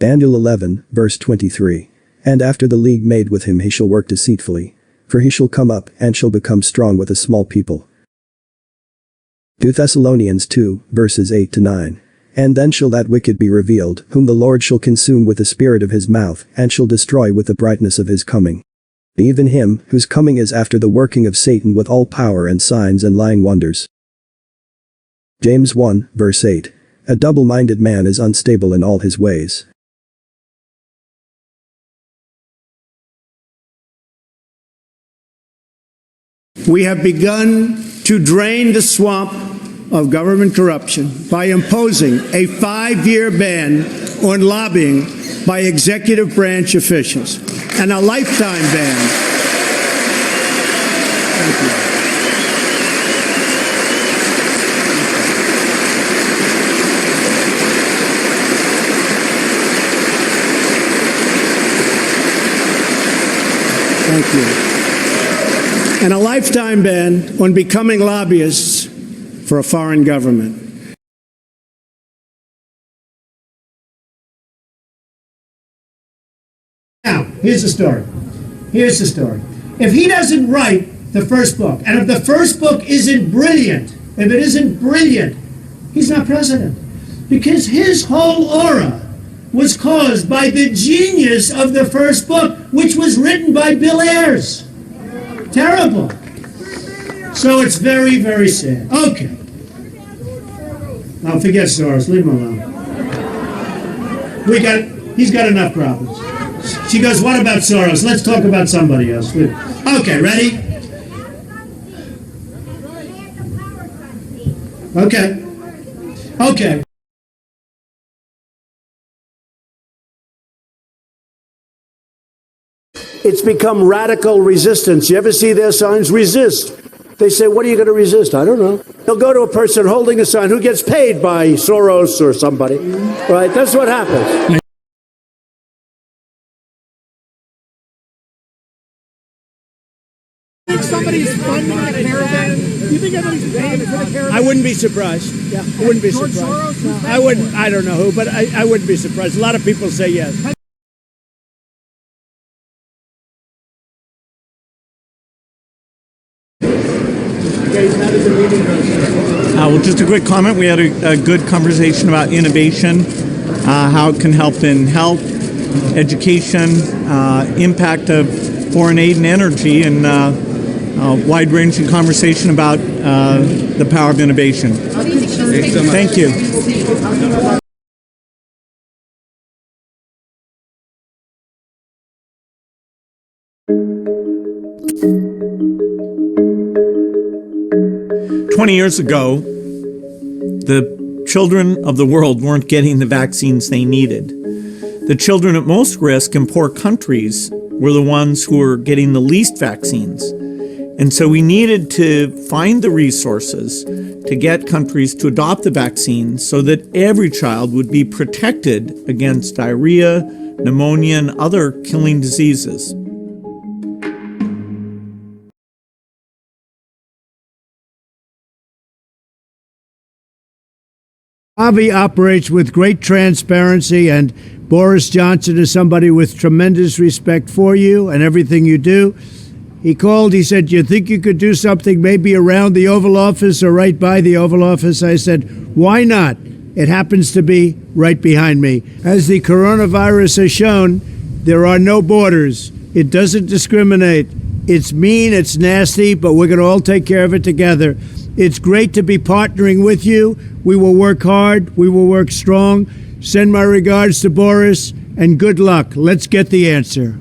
Daniel 11, verse 23. And after the league made with him he shall work deceitfully. For he shall come up and shall become strong with a small people. 2 Thessalonians 2, verses 8-9. And then shall that wicked be revealed, whom the Lord shall consume with the spirit of his mouth, and shall destroy with the brightness of his coming. Even him, whose coming is after the working of Satan with all power and signs and lying wonders. James 1, verse 8. A double-minded man is unstable in all his ways. We have begun to drain the swamp of government corruption by imposing a 5-year ban on lobbying by executive branch officials and a lifetime ban. Thank you. Thank you. And a lifetime ban on becoming lobbyists for a foreign government. Now, here's the story. Here's the story. If he doesn't write the first book, and if the first book isn't brilliant, he's not president. Because his whole aura was caused by the genius of the first book, which was written by Bill Ayers. Terrible. So it's very, very sad. Okay. Now forget Soros. Leave him alone. He's got enough problems. She goes, what about Soros? Let's talk about somebody else. Okay, ready? Okay. Okay. It's become radical resistance. You ever see their signs? Resist. They say, what are you going to resist? I don't know. They'll go to a person holding a sign who gets paid by Soros or somebody. Right? That's what happens. Somebody's funding a caravan. You think anybody's paying for the caravan? I wouldn't be surprised. Yeah, I wouldn't be surprised. I wouldn't. I don't know who, but I wouldn't be surprised. A lot of people say yes. Well, just a quick comment. We had a good conversation about innovation, how it can help in health, education, impact of foreign aid and energy, and wide-ranging conversation about the power of innovation. Thank you. 20 years ago, the children of the world weren't getting the vaccines they needed. The children at most risk in poor countries were the ones who were getting the least vaccines. And so we needed to find the resources to get countries to adopt the vaccines so that every child would be protected against diarrhea, pneumonia, and other killing diseases. Avi operates with great transparency, and Boris Johnson is somebody with tremendous respect for you and everything you do. He called, he said, you think you could do something maybe around the Oval Office or right by the Oval Office? I said, why not? It happens to be right behind me. As the coronavirus has shown, there are no borders. It doesn't discriminate. It's mean, it's nasty, but we're going to all take care of it together. It's great to be partnering with you. We will work hard. We will work strong. Send my regards to Boris, and good luck. Let's get the answer.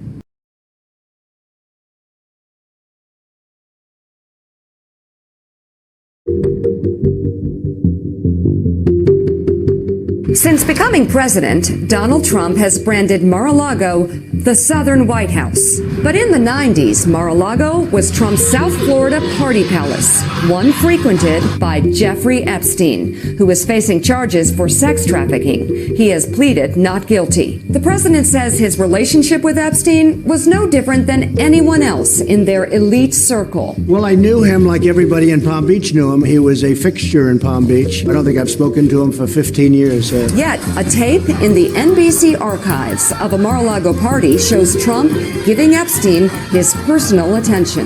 Since becoming president, Donald Trump has branded Mar-a-Lago the Southern White House. But in the 90s, Mar-a-Lago was Trump's South Florida party palace, one frequented by Jeffrey Epstein, who was facing charges for sex trafficking. He has pleaded not guilty. The president says his relationship with Epstein was no different than anyone else in their elite circle. Well, I knew him like everybody in Palm Beach knew him. He was a fixture in Palm Beach. I don't think I've spoken to him for 15 years. Yet, a tape in the NBC archives of a Mar-a-Lago party shows Trump giving Epstein his personal attention.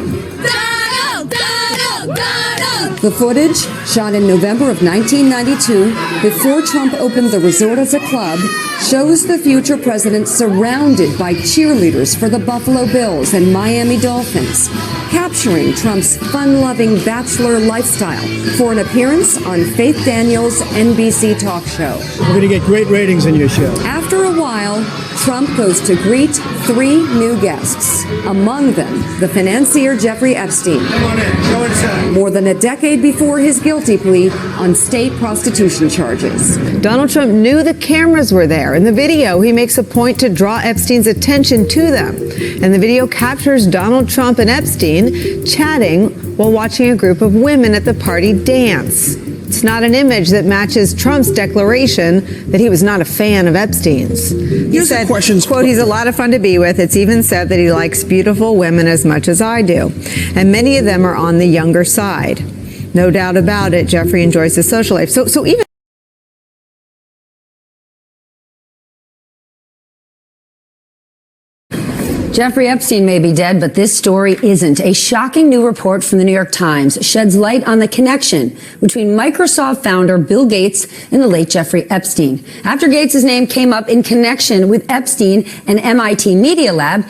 The footage, shot in November of 1992, before Trump opened the resort as a club, shows the future president surrounded by cheerleaders for the Buffalo Bills and Miami Dolphins, capturing Trump's fun-loving bachelor lifestyle for an appearance on Faith Daniels' NBC talk show. We're going to get great ratings in your show. After a while, Trump goes to greet 3 new guests, among them the financier Jeffrey Epstein. Come on in. Go inside. More than a decade before his guilty plea on state prostitution charges. Donald Trump knew the cameras were there. In the video, he makes a point to draw Epstein's attention to them. And the video captures Donald Trump and Epstein chatting while watching a group of women at the party dance. It's not an image that matches Trump's declaration that he was not a fan of Epstein's. He said, quote, he's a lot of fun to be with. It's even said that he likes beautiful women as much as I do. And many of them are on the younger side. No doubt about it, Jeffrey enjoys his social life. So even Jeffrey Epstein may be dead, but this story isn't. A shocking new report from the New York Times sheds light on the connection between Microsoft founder Bill Gates and the late Jeffrey Epstein. After Gates' name came up in connection with Epstein and MIT Media Lab,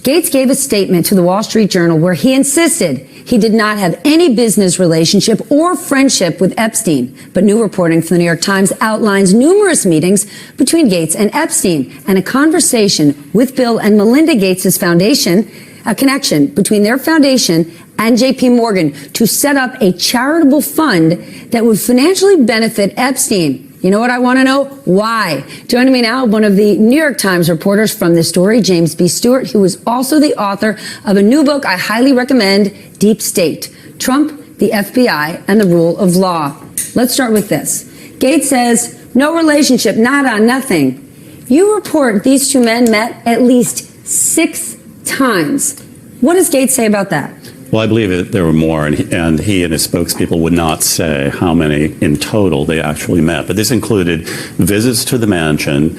Gates gave a statement to the Wall Street Journal where he insisted he did not have any business relationship or friendship with Epstein. But new reporting from the New York Times outlines numerous meetings between Gates and Epstein and a conversation with Bill and Melinda Gates' foundation, a connection between their foundation and JP Morgan to set up a charitable fund that would financially benefit Epstein. You know what I want to know? Why? Joining me now, one of the New York Times reporters from this story, James B. Stewart, who is also the author of a new book I highly recommend, Deep State: Trump, the FBI, and the Rule of Law. Let's start with this. Gates says, no relationship, nada, nothing. You report these two men met at least 6 times. What does Gates say about that? Well, I believe that there were more, and he and his spokespeople would not say how many in total they actually met. But this included visits to the mansion,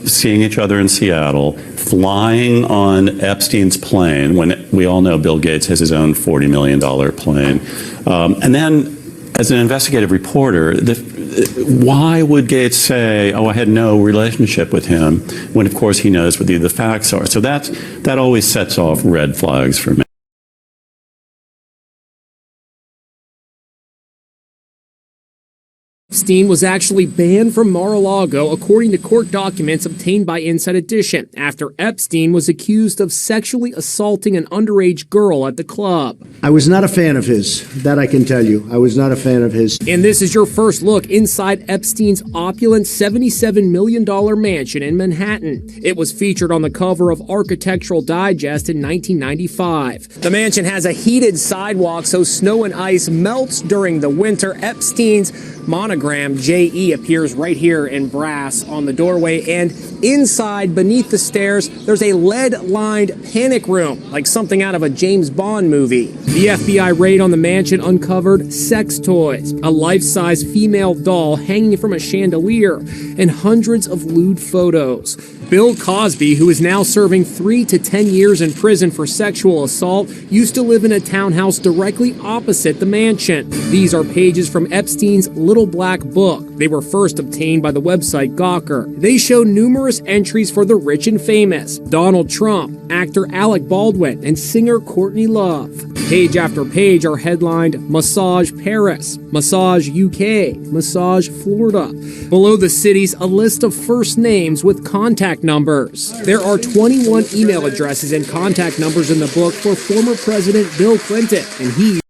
seeing each other in Seattle, flying on Epstein's plane, when we all know Bill Gates has his own $40 million plane. And then, as an investigative reporter, why would Gates say, oh, I had no relationship with him, when, of course, he knows what the facts are? So that always sets off red flags for me. Epstein was actually banned from Mar-a-Lago, according to court documents obtained by Inside Edition, after Epstein was accused of sexually assaulting an underage girl at the club. I was not a fan of his. That I can tell you. I was not a fan of his. And this is your first look inside Epstein's opulent $77 million mansion in Manhattan. It was featured on the cover of Architectural Digest in 1995. The mansion has a heated sidewalk so snow and ice melts during the winter. Epstein's monogram JE appears right here in brass on the doorway, and inside beneath the stairs there's a lead-lined panic room like something out of a James Bond movie. The FBI raid on the mansion uncovered sex toys, a life-size female doll hanging from a chandelier, and hundreds of lewd photos. Bill Cosby, who is now serving 3 to 10 years in prison for sexual assault, used to live in a townhouse directly opposite the mansion. These are pages from Epstein's Little Black Book. They were first obtained by the website Gawker. They show numerous entries for the rich and famous: Donald Trump, actor Alec Baldwin, and singer Courtney Love. Page after page are headlined Massage Paris, Massage UK, Massage Florida. Below the cities, a list of first names with contact numbers. There are 21 email addresses and contact numbers in the book for former President Bill Clinton, and he